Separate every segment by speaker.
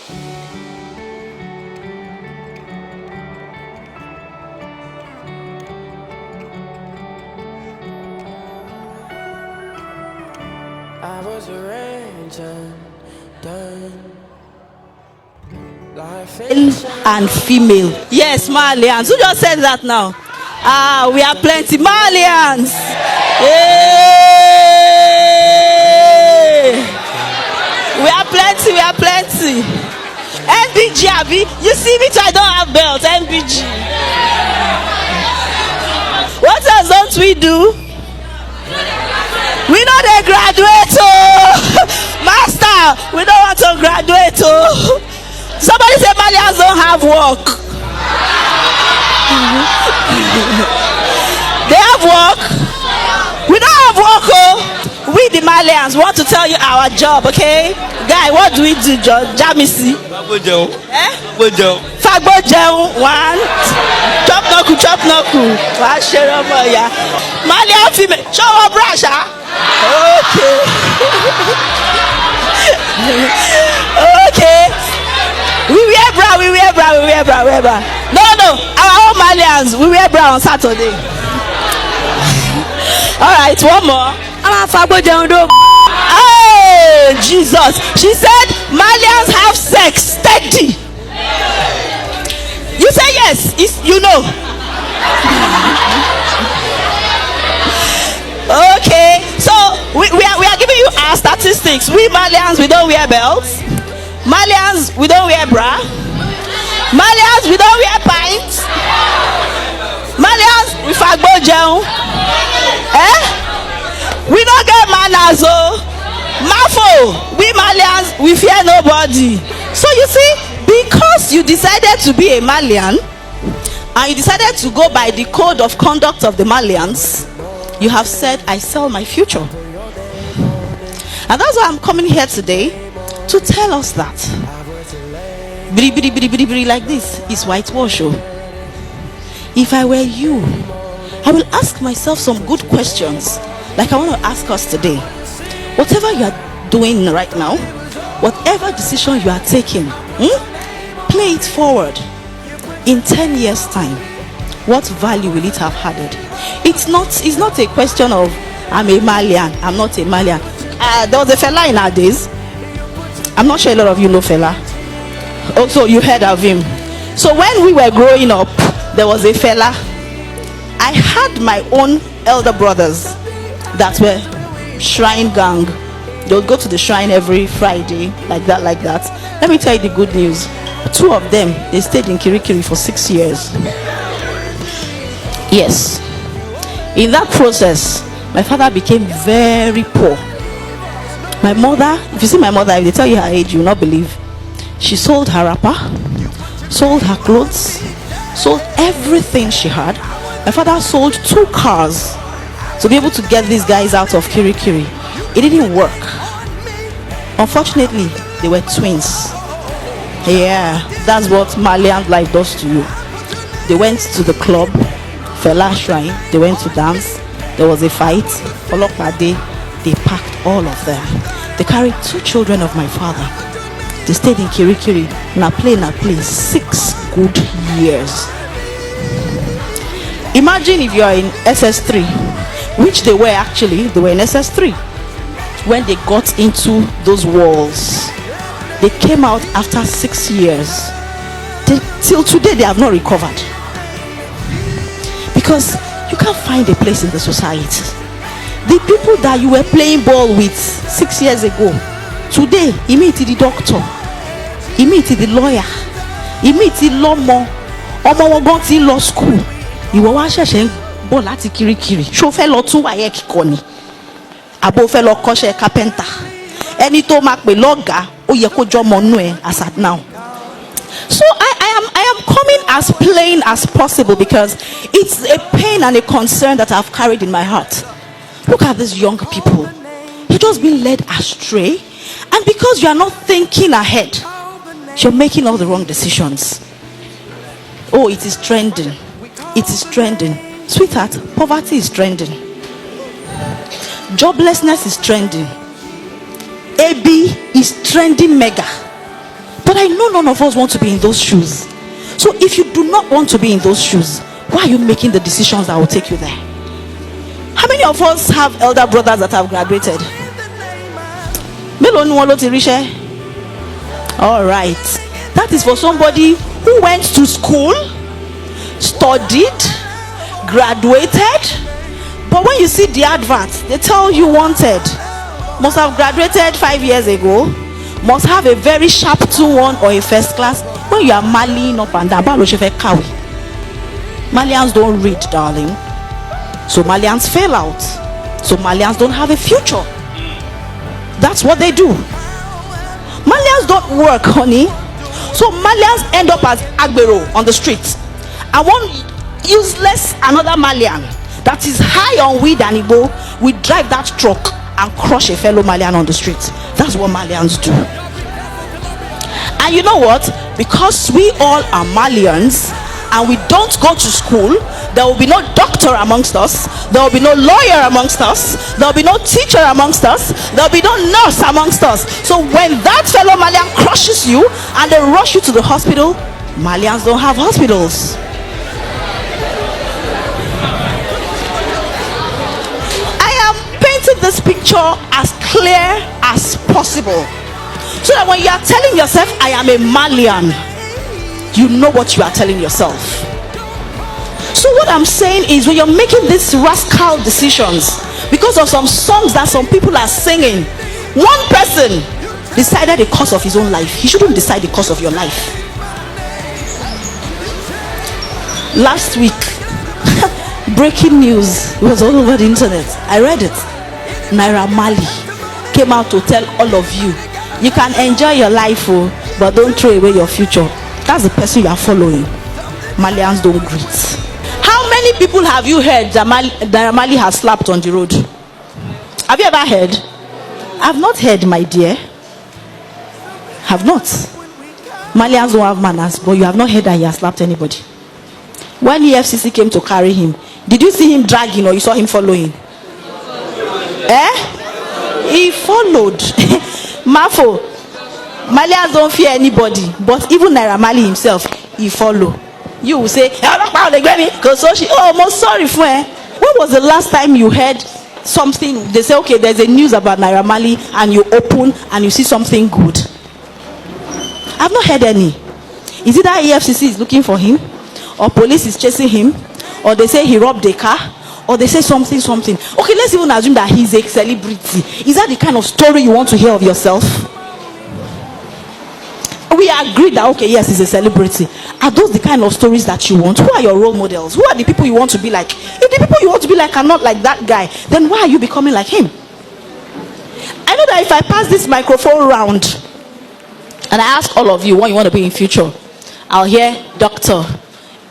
Speaker 1: I was arranged and done.
Speaker 2: And female. Yes, Marlians. Who just said that now? We are plenty. Marlians. Hey! We are plenty. We are plenty. MBG, Abi. You see me too, I don't have belt. MBG. What else don't we do? We know they graduate. Master, we don't want to graduate. Somebody say Marlians don't have work. They have work. We don't have work. We the Marlians want to tell you our job, okay? Guy, what do we do, Jamisi? Fagbojeun. One. Chop noku. Marlian female. Show up, Brasha. Okay. Okay. We wear bra. No. Our own Marlians, we wear bra on Saturday. Alright, one more. Hey, Jesus. She said Marlians have sex steady. You say yes, you know. Okay, so we are giving you our statistics. We Marlians, we don't wear belts. Marlians, we don't wear bra. Marlians, we don't wear pints. Marlians, we fagbojeun. We don't get manners, Mafo, we Marlians, we fear nobody. So you see, because you decided to be a Marlian and you decided to go by the code of conduct of the Marlians, you have said, I sell my future. And that's why I'm coming here today to tell us that bri like this is whitewash. If I were you, I will ask myself some good questions like I want to ask us today. Whatever you are doing right now, whatever decision you are taking, play it forward. In 10 years time, what value will it have added? It's not a question of I'm a Marlian, I'm not a Marlian. There was a fella in our days. I'm not sure a lot of you know fella. Also, you heard of him. So when we were growing up, there was a fella. I had my own elder brothers that were shrine gang. They would go to the shrine every Friday, like that. Let me tell you the good news. 2 of them, they stayed in Kirikiri for 6 years. Yes. In that process, my father became very poor. My mother, if you see my mother, if they tell you her age, you will not believe. She sold her wrapper, sold her clothes, sold everything she had. My father sold 2 cars to be able to get these guys out of Kirikiri. It didn't work. Unfortunately, they were twins. Yeah, that's what Marlian life does to you. They went to the club, Fela Shrine, they went to dance. There was a fight. Olokpade, they packed all of them. They carried 2 children of my father. They stayed in Kirikiri, na play, 6 good years. Imagine if you are in SS3, which they were actually, they were in SS3. When they got into those walls, they came out after 6 years. Till today, they have not recovered. Because you can't find a place in the society. The people that you were playing ball with 6 years ago, today, he meet the doctor, he meet the lawyer, he meet the lawman, omo ti law school. Ìwọ wá ṣẹ̀ṣẹ̀ ń bọ̀ láti Kirikiri. Ṣó fẹ́ lọ tún wáyé kíkọ ni? Àbò fẹ́ lọ kọ́ṣẹ́ carpenter. Ẹni tó máa pè lọ́gàá, ó yẹ kó jọmọ nú ẹ as at now. So I am coming as plain as possible because it's a pain and a concern that I've carried in my heart. Look at these young people. You're just being led astray, and because you are not thinking ahead, you're making all the wrong decisions. Oh, it is trending. It is trending. Sweetheart, poverty is trending. Joblessness is trending. AB is trending mega. But But I know none of us want to be in those shoes. So if you do not want to be in those shoes, why are you making the decisions that will take you there? How many of us have elder brothers that have graduated? All right. That is for somebody who went to school, studied, graduated, but when you see the advert, they tell you wanted. Must have graduated 5 years ago, must have a very sharp 2-1 or a first class. When you are marlying up and down, Marlians don't read, darling. So Marlians fail out. So Marlians don't have a future. That's what they do. Marlians don't work, honey. So Marlians end up as agbero on the streets. And one useless another Marlian that is high on weed and Igbo will drive that truck and crush a fellow Marlian on the street. That's what Marlians do. And you know what? Because we all are Marlians and we don't go to school, there will be no doctor amongst us, there will be no lawyer amongst us, there will be no teacher amongst us, there will be no nurse amongst us. So when that fellow Marlian crushes you and they rush you to the hospital, Marlians don't have hospitals. I am painting this picture as clear as possible, so that when you are telling yourself, I am a Marlian, you know what you are telling yourself. So what I'm saying is, when you're making these rascal decisions because of some songs that some people are singing, one person decided the course of his own life. He shouldn't decide the course of your life. Last week, breaking news, it was all over the internet. I read it. Naira Marley came out to tell all of you, you can enjoy your life, but don't throw away your future. That's the person you are following. Marlians don't greet. How many people have you heard that Naira Marley has slapped on the road? Have you ever heard? I've not heard, my dear. Have not. Marlians don't have manners, but you have not heard that he has slapped anybody. When EFCC came to carry him, did you see him dragging or you saw him following? He followed. Mafo, Marlians don't fear anybody, but even Naira Marley himself, he follow. You will say, oh, most sorry for when was the last time you heard something? They say, okay, there's a news about Naira Marley, and you open and you see something good. I've not heard any. Is it that EFCC is looking for him, or police is chasing him, or they say he robbed a car, or they say something. Okay, let's even assume that he's a celebrity. Is that the kind of story you want to hear of yourself? We agree that, okay, yes, he's a celebrity. Are those the kind of stories that you want? Who are your role models? Who are the people you want to be like? If the people you want to be like are not like that guy, then why are you becoming like him? I know that if I pass this microphone round and I ask all of you what you want to be in future, I'll hear doctor,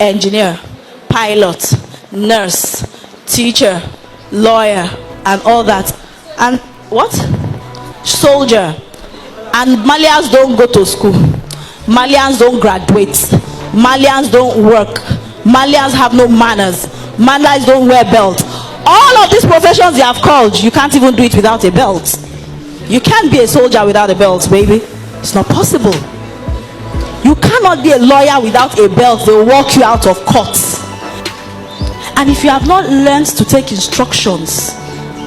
Speaker 2: engineer, pilot, nurse, teacher, lawyer, and all that. And what? Soldier. And Marlians don't go to school. Marlians don't graduate. Marlians don't work. Marlians have no manners. Marlians don't wear belts. All of these professions you have called, you can't even do it without a belt. You can't be a soldier without a belt, baby. It's not possible. You cannot be a lawyer without a belt. They will walk you out of court. And if you have not learned to take instructions,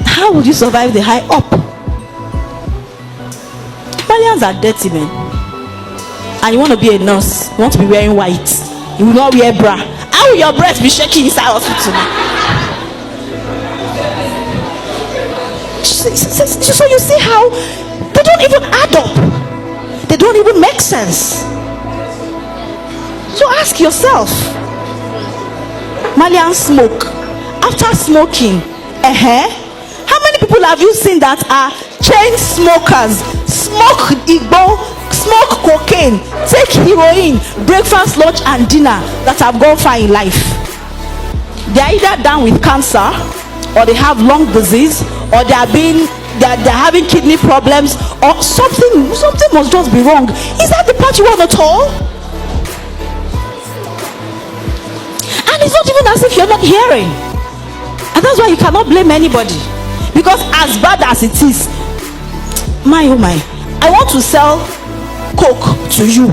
Speaker 2: how would you survive the high up? Marlians are dirty men. And you want to be a nurse, you want to be wearing white, you will not wear bra. How will your breath be shaking inside hospital? So you see how they don't even add up. They don't even make sense. So ask yourself, Marlians smoke. After smoking, how many people have you seen that are chain smokers? Smoke Igbo, smoke cocaine, take heroin, breakfast, lunch and dinner, that have gone far in life. They are either down with cancer, or they have lung disease, or they're having kidney problems, or something must just be wrong. Is that the part you want at all? And it's not even as if you're not hearing. And that's why you cannot blame anybody, because as bad as it is, my oh my, I want to sell Coke to you,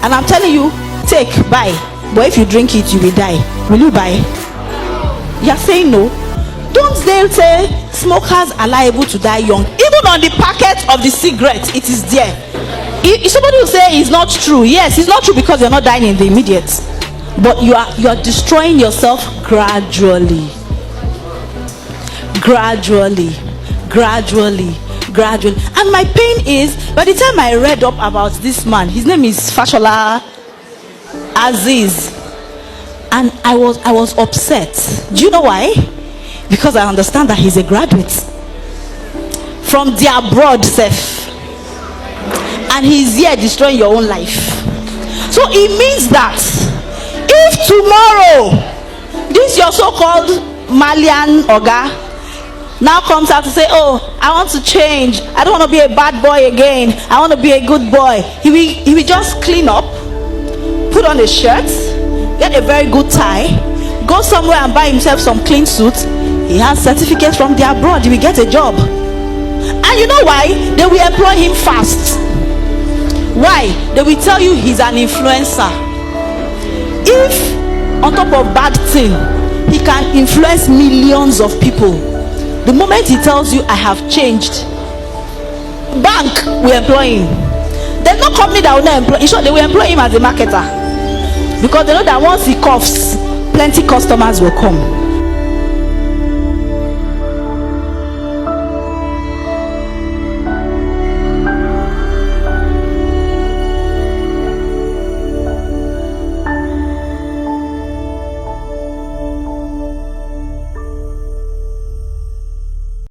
Speaker 2: and I'm telling you, take, buy, but if you drink it, you will die. Will you buy? You're saying no. Don't they say smokers are liable to die young? Even on the packet of the cigarette, it is there. If somebody will say it's not true, yes, it's not true, because you're not dying in the immediate, but you are destroying yourself gradually. And my pain is, by the time I read up about this man, his name is Fashola Aziz, and I was upset. Do you know why? Because I understand that he's a graduate from the abroad self, and he's here destroying your own life. So it means that if tomorrow this your so-called Marlian Oga now comes out to say, oh, I want to change, I don't want to be a bad boy again, I want to be a good boy, he will just clean up, put on a shirt, get a very good tie, go somewhere and buy himself some clean suit. He has certificates from the abroad, he will get a job. And you know why? They will employ him fast. Why? They will tell you he's an influencer. If on top of bad thing, he can influence millions of people, the moment he tells you I have changed, bank will employ him. There's no company that will not employ. In short, they will employ him as a marketer, because they know that once he coughs, plenty customers will come.